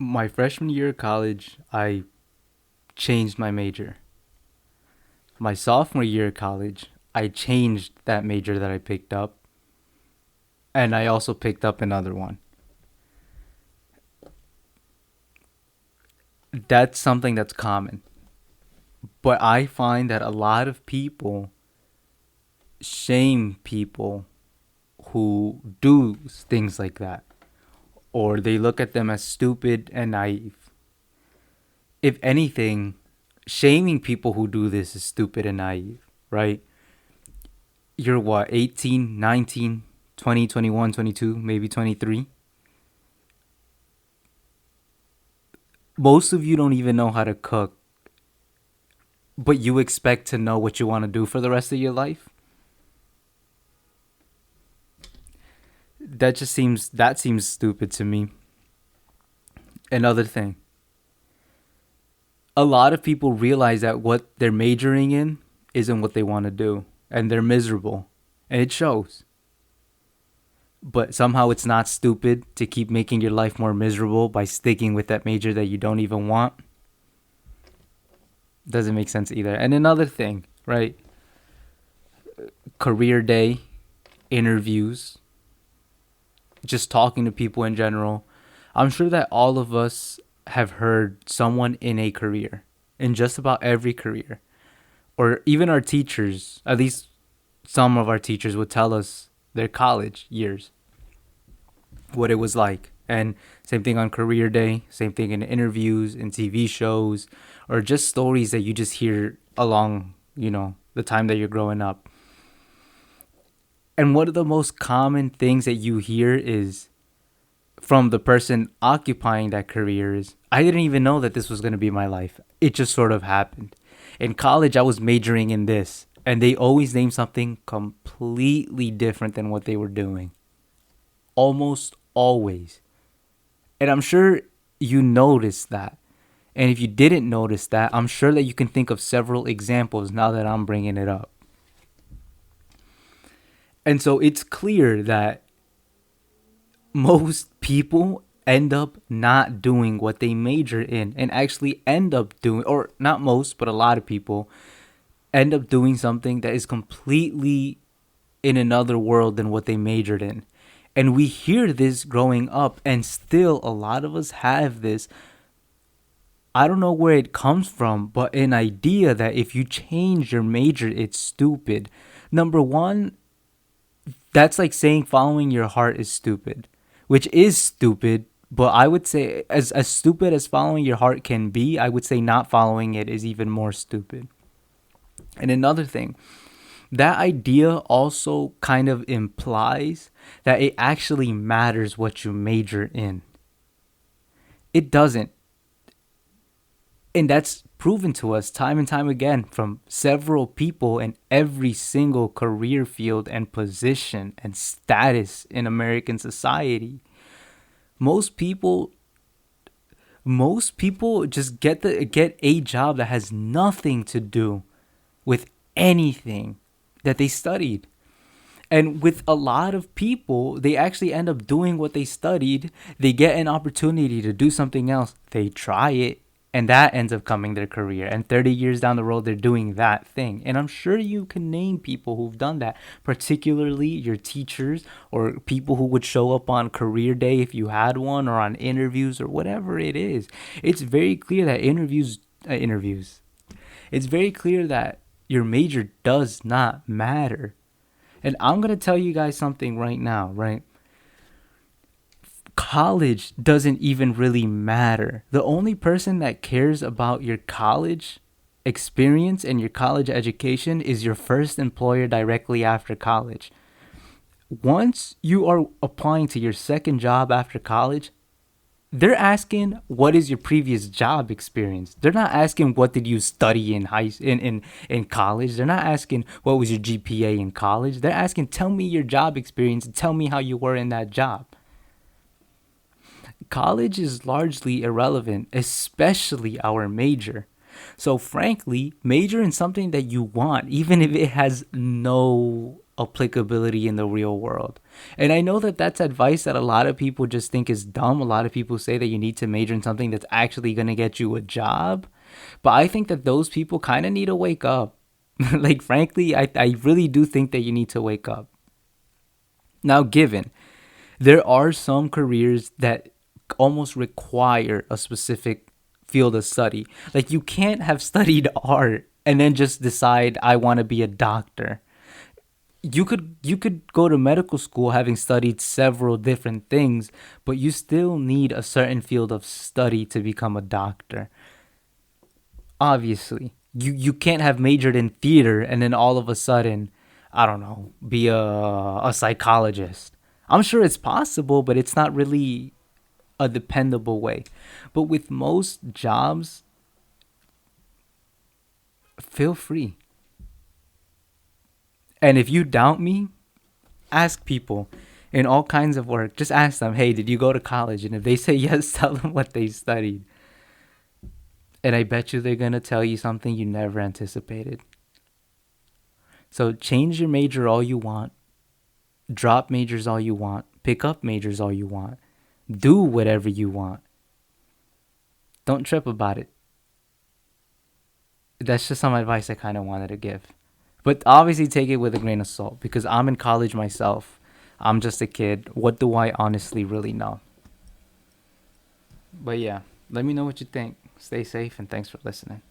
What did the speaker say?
My freshman year of college, I changed my major. My sophomore year of college, I changed that major that I picked up, and I also picked up another one. That's something that's common. But I find that a lot of people shame people who do things like that, or they look at them as stupid and naive. If anything, shaming people who do this is stupid and naive, right? You're what, 18, 19, 20, 21, 22, maybe 23? Most of you don't even know how to cook, but you expect to know what you want to do for the rest of your life? That seems stupid to me. Another thing, a lot of people realize that what they're majoring in isn't what they want to do, and they're miserable, and it shows. But somehow it's not stupid to keep making your life more miserable by sticking with that major that you don't even want. Doesn't make sense either. And another thing, right? Career day, interviews, just talking to people in general. I'm sure that all of us have heard someone in a career, in just about every career. Or even our teachers, at least some of our teachers would tell us their college years, what it was like. And same thing on career day, same thing in interviews, in TV shows, or just stories that you just hear along, the time that you're growing up. And one of the most common things that you hear is from the person occupying that career is, I didn't even know that this was going to be my life. It just sort of happened. In college, I was majoring in this, and they always name something completely different than what they were doing. Almost always. And I'm sure you noticed that. And if you didn't notice that, I'm sure that you can think of several examples now that I'm bringing it up. And so it's clear that most people end up not doing what they major in and actually end up doing, or not most, but a lot of people end up doing something that is completely in another world than what they majored in. And we hear this growing up, and still a lot of us have this. I don't know where it comes from, but an idea that if you change your major, it's stupid. Number one, that's like saying following your heart is stupid, which is stupid. But I would say, as stupid as following your heart can be, I would say not following it is even more stupid. And another thing, that idea also kind of implies that it actually matters what you major in. It doesn't. And that's proven to us time and time again from several people in every single career field and position and status in American society. Most people most people just get a job that has nothing to do with anything that they studied. And with a lot of people, they actually end up doing what they studied. They get an opportunity to do something else. They try it, and that ends up coming their career. And 30 years down the road, they're doing that thing. And I'm sure you can name people who've done that, particularly your teachers or people who would show up on career day if you had one, or on interviews or whatever it is. It's very clear that interviews. It's very clear that your major does not matter. And I'm going to tell you guys something right now, right? College doesn't even really matter. The only person that cares about your college experience and your college education is your first employer directly after college. Once you are applying to your second job after college, they're asking what is your previous job experience. They're not asking what did you study in college. They're not asking what was your GPA in college. They're asking, tell me your job experience and tell me how you were in that job. College is largely irrelevant, especially our major. So frankly, major in something that you want, even if it has no applicability in the real world. And I know that that's advice that a lot of people just think is dumb. A lot of people say that you need to major in something that's actually going to get you a job. But I think that those people kind of need to wake up. Like, frankly, I really do think that you need to wake up. Now, given there are some careers that almost require a specific field of study. Like, you can't have studied art and then just decide I want to be a doctor. You could go to medical school having studied several different things, but you still need a certain field of study to become a doctor. Obviously, you can't have majored in theater and then all of a sudden, I don't know, be a psychologist. I'm sure it's possible, but it's not really a dependable way. But with most jobs, feel free. And if you doubt me, ask people in all kinds of work. Just ask them, hey, did you go to college? And if they say yes, tell them what they studied. And I bet you they're going to tell you something you never anticipated. So change your major all you want. Drop majors all you want. Pick up majors all you want. Do whatever you want. Don't trip about it. That's just some advice I kind of wanted to give. But obviously take it with a grain of salt because I'm in college myself. I'm just a kid. What do I honestly really know? But yeah, let me know what you think. Stay safe and thanks for listening.